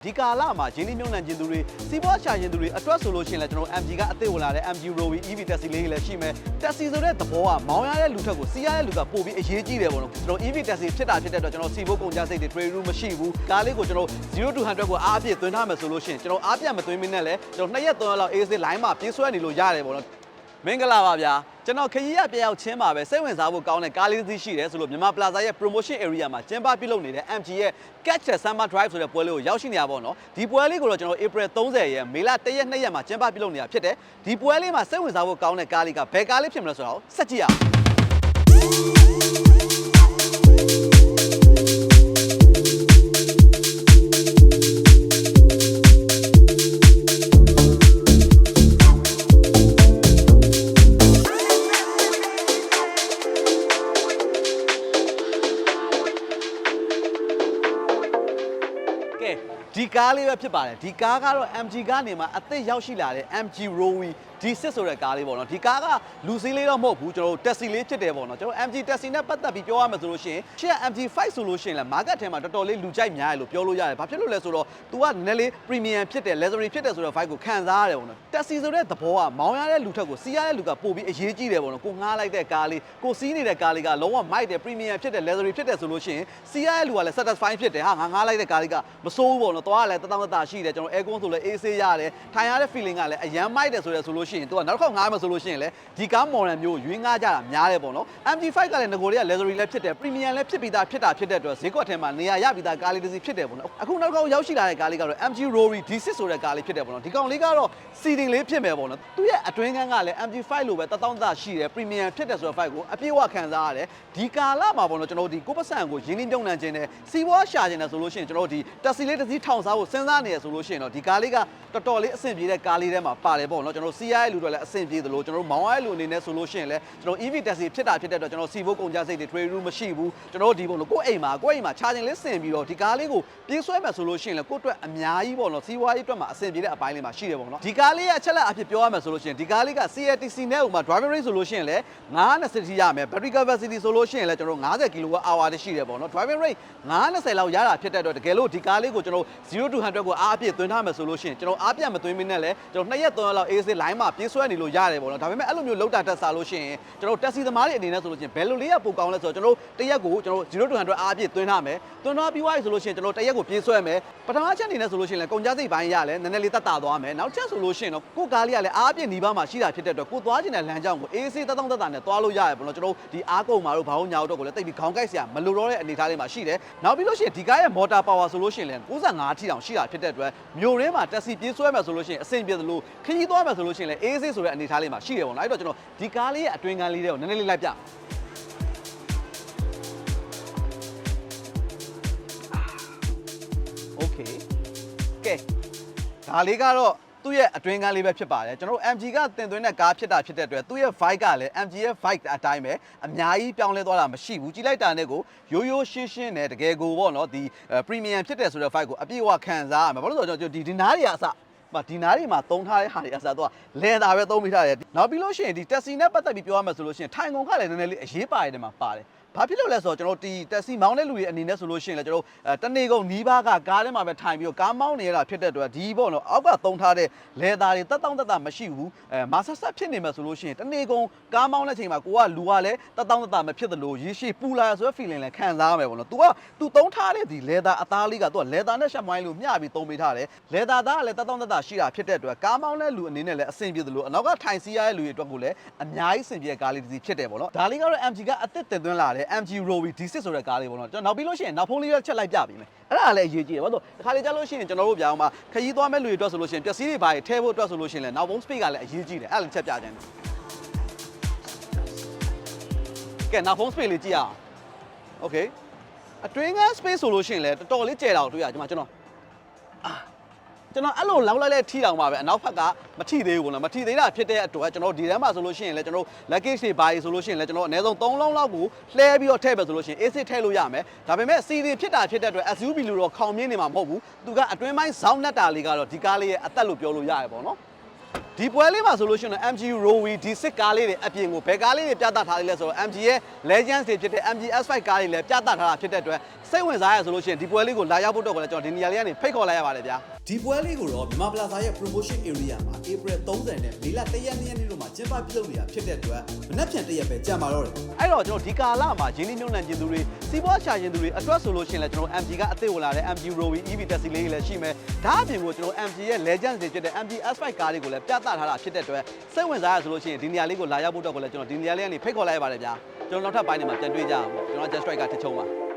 ဒီကာလမှာရင်းနှီးမြှုပ်နှံခြင်းသူတွေစီးပွားရှာခြင်းသူတွေအတွက်ဆိုလို့ရှိရင်လည်းကျွန်တော် MG ကအသစ်ဝင်လာတဲ့ MG Rovi EV taxi လေးတွေလည်းရှိမယ်။ taxi ဆိုတဲ့သဘောကမောင်းရတဲ့လူထက်ကိုစီးရတဲ့လူကပိုပြီးအရေးကြီးတယ်ပေါ့နော်။ကျွန်တော် EV taxi ဖြစ်တဲ့အတွက်ကျွန်တော်စီးဖို့ကုန်ကြစိတ်တွေ trade room မရှိဘူး။ကားလေးကိုကျွန်တော်0 to 100ကိုအားအပြည့်သွင်းထားမယ်ဆိုလို့ရှိရင်ကျွန်တော်အားပြတ်မသွင်းမင်းနဲ့လည်းကျွန်တော်2ရက်3ရက်လောက် AC line မှာပြေးဆွဲနေလို့ရတယ်ပေါ့နော်။မင်္ဂလာပါဗျာကျွန်တော်ခရီးရပြောက်ချင်းပါပဲစိတ်ဝင်စားဖို့ကောင်းတဲ့ကားလေးစီးရှိတယ်ဆိုလို့မြန်မာ Plaza ရဲ့ promotion area မှာကျင်းပပြုလုပ်နေတဲ့ MG ရဲ့ Catch the Summer Drive ဆိုတဲ့ပွဲလေးကိုရောက်ရှိနေရပါတော့ဒီပွဲလေးကိုတော့ကျွန်တော် April 30ရက်မေလ1ရက်2ရက်မှာကျင်းပပြုလုပ်နေတာဖြစ်တယ်ဒီပွဲလေးမှာစိတ်ဝင်စားဖို့ကောင်းတဲ့ကားလေးကဘယ်ကားလေးဖြစ်မလဲဆိုတော့စက်ကြည့်ရအောင်ဒီကားလေးပဲဖြစ်ပါတယ်ဒီကားကတော့ MG ကနေမှအသစ်ရောက်ရှိလာတဲ့ MG Rovi D6 ဆိုတဲ့ကားလေးပေါ့နော်ဒီကားကလူစီးလေးတော့မဟုတ်ဘူးကျွန်တော်တို့ taxi လေးဖြစ်တယ်ပေါ့နော်ကျွန်တော် MG taxi နဲ့ပတ်သက်ပြီးပြောရမယ်ဆိုလို့ရှိရင်ရှေ့ MG5 ဆိုလို့ရှိရင်လည်း market ထဲမှာတော်တော်လေးလူကြိုက်များတယ်လို့ပြောလို့ရတယ်ဘာဖြစ်လို့လဲဆိုတော့ तू ကနည်းနည်းလေး premium ဖြစ်တယ် luxury ဖြစ်တယ်ဆိုတော့ vibe ကိုခံစားရတယ်ပေါ့နော် taxi ဆိုတဲ့သဘောကမောင်းရတဲ့လူထက်ကိုစီးရတဲ့လူကပိုပြီးအရေးကြီးတယ်ပေါ့နော်ကိုငှားလိုက်တဲ့ကားလေးကိုစီးနေတဲ့ကားလေးကလုံးဝ mic တယ် premium ဖြစ်တယ် luxury ဖြစ်တယ်ဆိုလို့ရှိရင်စီးရတဲ့လူကလည်း satisfy ဖြစ်တယ်ဟာငါးလိုက်တဲ့ကားလေးကမစိုးဘူးပေါ့နော်သွားရလဲတသားတသားရှိတယ်ကျွန်တော် aircon ဆိုလဲ AC ရတယ်ထိုင်ရတဲ့ feeling ကလည်းအရန် mic တယ်ဆိုလို့ရှိရင် तू ကနောက်တစ်ခေါက်ငှားမယ်ဆိုလို့ရှိရင်လည်းဒီကား model မျိုးရွေးငှားကြတာများတယ်ပေါ့နော် MG5 ကလည်းငကိုတွေက luxury လည်းဖြစ်တယ် premium လည်းဖြစ်ပြီးသားဖြစ်တဲ့အတွက်ဈေးကွက်ထဲမှာနေရာရပြီးသားကားလေးတစ်စီးဖြစ်တယ်ပေါ့နော်အခုနောက်တစ်ခေါက်ရောက်ရှိလာတဲ့ကားလေးကတော့ MG Rovi D6 ဆိုတဲ့ကားလေးဖြစ်တယ်ပေါ့နော်ဒီကောင်လေးကတော့ seating လေးဖြစ်မယ်ပေါ့နော်သူ့ရဲ့အတွင်းခန်းကလည်း MG5 လိုပဲတောင်းတရှိတယ် premium ဖြစ်တယ်ဆိုတော့ 5 ကိုအပြည့်အဝခံစားရတယ်ဒီကာလမှာပေါ့နော်ကျွန်တော်ဒီကိုပတ်စံကိုရင်းနှီးမြှုပ်နှံခြင်းနဲ့စီးပွားရှာခြင်းနဲ့ဆိုလို့ရှိရင်ကျွန်တော်ဒီ taxi လေးတစ်စီးထောင်စားဖို့စဉ်းစားနေရဆိုလို့ရှိရင်တော့ဒီကားလေးကတော်တော်လေးအဆင်ပြေတဲ့ကားလေးထဲမှာပါတယ်ပေါ့နော်ကျွန်တော်စီးရတဲ့လူတွေလည်းအဆင်ပြေသလိုကျွန်တော်မောင်းရတဲ့လူအနေနဲ့ဆိုလို့ရှိရင်လည်းကျွန်တော် EV taxi ဖြစ်တဲ့အတွက်ကျွန်တော်စီးဖို့ကုန်ကြစိတ်တွေ trade room မရှိဘူးကျွန်တော်ဒီပေါ့နော်ကိုယ့်အိမ်မှာ charging လေးဆင်ပြီးတော့ဒီကားလေးကိုပြေးဆွဲမယ်ဆိုလို့ရှိရင်လည်းကိုယ့်အတွက်အများကြီးပေါ့နော်စီးပွားရေးအတွက်မှာအဆင်ပြေတဲ့အပိုင်းလေးမှာရှိတယ်ပေါ့နော်ဒီကားလေးရဲ့အချက်လက်အဖြစ်ပြောရမယ်ဆိုလို့ရှိရင်ဒီကားလေးက CLTC နဲ့ဥမာ driving range ဆိုလို့ရှိရင်လည်း920ရမယ် battery capacity ဆိုလို့ရှိရင်လည်းကျွန်တော်50 kWh တရှိတယ်ပေါ့နော် driving range 920လောက်ရတာဖြစ်တဲ့အတွက်တကယ်လို့ဒီကားလေးကိုကျွန်တော်0 to 100ကိုအားအပြည့်သွင်းထားမယ်ဆိုလို့ရှိရင်ကျွန်တော်အားပြတ်မသွင်းမင်းနဲ့လည်းကျွန်တော်2ရက်3ရက်လောက် AC line မှာပြေးဆွဲနေလို့ရတယ်ပေါ့နော်ဒါပေမဲ့အဲ့လိုမျိုးလောက်တာတက်စားလို့ရှိရင်ကျွန်တော် taxi သမားတွေအနေနဲ့ဆိုလို့ရှိရင်ဘယ်လိုလေးရပိုကောင်းလဲဆိုတော့ကျွန်တော်တရက်ကိုကျွန်တော်0 to 100အားအပြည့်သွင်းထားမယ်သွင်းထားပြီးွားပြီဆိုလို့ရှိရင်ကျွန်တော်တရက်ကိုပြေးဆွဲမယ်ပထမချက်အနေနဲ့ဆိုလို့ရှိရင်လည်းကုန်ကြစိတ်ပိုင်းရလဲနည်းနည်းလေးတက်တာသွားမယ်နောက်ချက်ဆိုလို့ရှိရင်တော့ကိုကားလေးကလည်းအားအပြည့်နီးပါးမှာရှိတာဖြစ်တဲ့အတွက်ကိုသွားချင်တဲ့လမ်းကြောင်းကို AC တက်တက်နဲ့သွားလို့ရတယ်ပေါ့နော်ကျွန်တော်ဒီအားကုန်မှာတို့ဘာလို့ညာတို့ကိုလည်းတိတ်ပြီးခေါင်းကိုက်စရာမလိုတော့တဲ့အနေအထားလေးမှာရှိတယ်နောက်ပြီးလို့ရှိရင်ဒီကားရဲ့ motor power ဆိုလို့ရှိရင်လည်း95အထိတောင်ရှိတာဖြစ်တဲ့အတွက်မြို့ရင်းမှာ taxi ပြေးဆွဲမယ်ဆိုလို့ရှိရင်အဆင်ပြေသလိုခရီးသွားမယ်ဆိုလို့ရှိရင်လည်း AC ဆိုတဲ့အနေအထားလေးမှာရှိတယ်ပေါ့နော်အဲ့တော့ကျွန်တော်ဒီကားလေးရဲ့အတွင်းကန်းလေးတွေကိုနည်းနည်းလေးလိုက်ပြโอเคကဲဒါလေးကတော့သူ့ရဲ့အတွင်းကန်းလေးပဲဖြစ်ပါတယ်ကျွန်တော် MG ကတင်သွင်းတဲ့ကားဖြစ်တဲ့အတွက်သူ့ရဲ့ vibe ကလည်း MG ရဲ့ vibe အတိုင်းပဲအများကြီးပြောင်းလဲသွားတာမရှိဘူးကြည့်လိုက်တာနဲ့ကိုရိုးရိုးရှင်းရှင်းနဲ့တကယ်ကိုပေါ့နော်ဒီ premium ဖြစ်တယ်ဆိုတဲ့ vibe ကိုအပြည့်အဝခံစားရမှာဘာလို့လဲဆိုတော့ဒီနားတွေကအစဒီနားတွေမှာသုံးထားတဲ့ဟာတွေအစားတော့လဲတာပဲသုံးမိထားတယ်နောက်ပြီးလို့ရှိရင်ဒီ taxi နဲ့ပတ်သက်ပြီးပြောရမယ်ဆိုလို့ရှိရင်ထိုင်ကုန်ကလည်းနည်းနည်းလေးအရေးပါတယ်တယ်မှာပါတယ်ဘာဖြစ်လို့လဲဆိုတော့ကျွန်တော်ဒီ taxi မောင်းတဲ့လူတွေအနေနဲ့ဆိုလို့ရှိရင်လည်းကျွန်တော်တနေ့ကုန်နီးပါးကကားထဲမှာပဲထိုင်ပြီးတော့ကားမောင်းနေရတာဖြစ်တဲ့အတွက်ဒီပေါ့နော်အောက်ကသုံးထားတဲ့လဲသားတွေတက်မရှိဘူးမာဆက်ဖြစ်နေမှာဆိုလို့ရှိရင်တနေ့ကုန်ကားမောင်းတဲ့ချိန်မှာကိုကလူကလည်းတက်မဖြစ်သလိုရေရှည်ပူလာဆိုတဲ့ feeling လည်းခံစားရမယ်ပေါ့နော် तू သုံးထားတဲ့ဒီလဲသားအသားလေးက तू ကလဲသားနဲ့ရှက်မိုင်းလို့မျှပြီးသုံးပေးထားတယ်လဲသားသားကလည်းတက်ရှိတာဖြစ်တဲ့အတွက်ကားမောင်းတဲ့လူအနေနဲ့လည်းအဆင်ပြေသလိုအနောက်ကထိုင်စီးရတဲ့လူတွေအတွက်ကိုလည်းအများကြီးအဆင်ပြေကားလေးတစ်စီးဖြစ်တယ်ပေါ့နော်ဒါလေးကတော့ MG ကအသစ်တင်သွင်းလာတဲ့ MG Rovi D6 ဆိုတဲ့ကားလေးပေါ့နော်ကျွန်တော်နောက်ပြီးလို့ရှိရင်နောက်ဖုန်းလေးချက်လိုက်ပြပေးမယ်အဲ့ဒါလည်းအရေးကြီးတယ်ဘာလို့တခါလေကြာလို့ရှိရင်ကျွန်တော်တို့ပြအောင်မှာခရီးသွားမဲ့လူတွေအတွက်ဆိုလို့ရှိရင်ပျက်စီးတွေဘာတွေထဲဖို့အတွက်ဆိုလို့ရှိရင်လည်းနောက်ဖုန်း space ကလည်းအရေးကြီးတယ်အဲ့ဒါလည်းချက်ပြကြတယ်ကဲနောက်ဖုန်း space လေးကြည့်အောင် okay အတွင်းက space ဆိုလို့ရှိရင်လည်းတော်တော်လေးကျယ်တာကိုတွေ့ရကျွန်တော်ကျွန်တော်အဲ့လိုလောက်လိုက်တဲ့ထီတောင်ပါပဲအနောက်ဘက်ကမထီသေးဘူးပေါ့နော်မထီသေးတာဖြစ်တဲ့အတွက်ကျွန်တော်ဒီထဲမှာဆိုလို့ရှိရင်လည်းကျွန်တော် luggage တွေဘာတွေဆိုလို့ရှိရင်လည်းကျွန်တော်အနည်းဆုံး3လုံးလောက်ကိုလှဲပြီးတော့ထည့်ပဲဆိုလို့ရှိရင် AC ထည့်လို့ရမယ်ဒါပေမဲ့ CD ဖြစ်တဲ့အတွက် SUV လို့တော့ခေါင်မြင်နေမှာမဟုတ်ဘူးသူကအတွင်းပိုင်းဇောင်းနက်တာလေးကတော့ဒီကားလေးရဲ့အသက်လို့ပြောလို့ရတယ်ပေါ့နော် ဒီပွဲလေးမှာဆိုလို့ရှိရင် MG Rowe ဒီစစ်ကားလေးတွေအပြင်ကိုဘယ်ကားလေးတွေပြသထားလေးလဲဆိုတော့ MG ရဲ့ Legends တွေဖြစ်တဲ့ MG S5 ကားတွေလည်းပြသထားတာဖြစ်တဲ့အတွက်စိတ်ဝင်စားရဆိုလို့ရှိရင်ဒီပွဲလေးကိုလာရောက်ဖို့တော့လည်းကျွန်တော်ဒီနေရာလေးကနေဖိတ်ခေါ်လိုက်ရပါတယ်ဗျာဒီပွဲလေးကိုတော့မြန်မာ Plaza ရဲ့ promotion area မှာ April 30နဲ့မေလ1ရက်နေ့တို့မှာကျင်းပပြုလုပ်နေတာဖြစ်တဲ့အတွက်မနက်ဖြန်1ရက်ပဲကြာမှာတော့တယ်အဲ့တော့ကျွန်တော်ဒီကာလမှာရင်းနှီးမြှုပ်နှံခြင်းသူတွေစီးပွားရှာခြင်းသူတွေအတွက်ဆိုလို့ရှိရင်လည်းကျွန်တော် MG ကအသစ်ဝင်လာတဲ့ MG Rowe EV တက်စီလေးတွေလည်းရှိမယ်ဒါအပြင်ကိုကျွန်တော် MG ရဲ့ Legends တွေဖြစ်တဲ့ MG S5 ကားတွေကိုလည်းပြသထားတာဖြစ်တဲ့အတွက်စိတ်ဝင်စားရဆိုလို့ရှိရင်ဒီနေရာလေးကိုလာရောက်ဖို့တော့လည်းကျွန်တော်ဒီနေရာလေးကနေဖိတ်ခေါ်လိုက်ရပါတယ်ဗျာကျွန်တော်နောက်ထပ်ပိုင်းတွေမှာပြန်တွေ့ကြအောင်ပေါ့ကျွန်တော် Just Strike ကတစ်ချုံပါ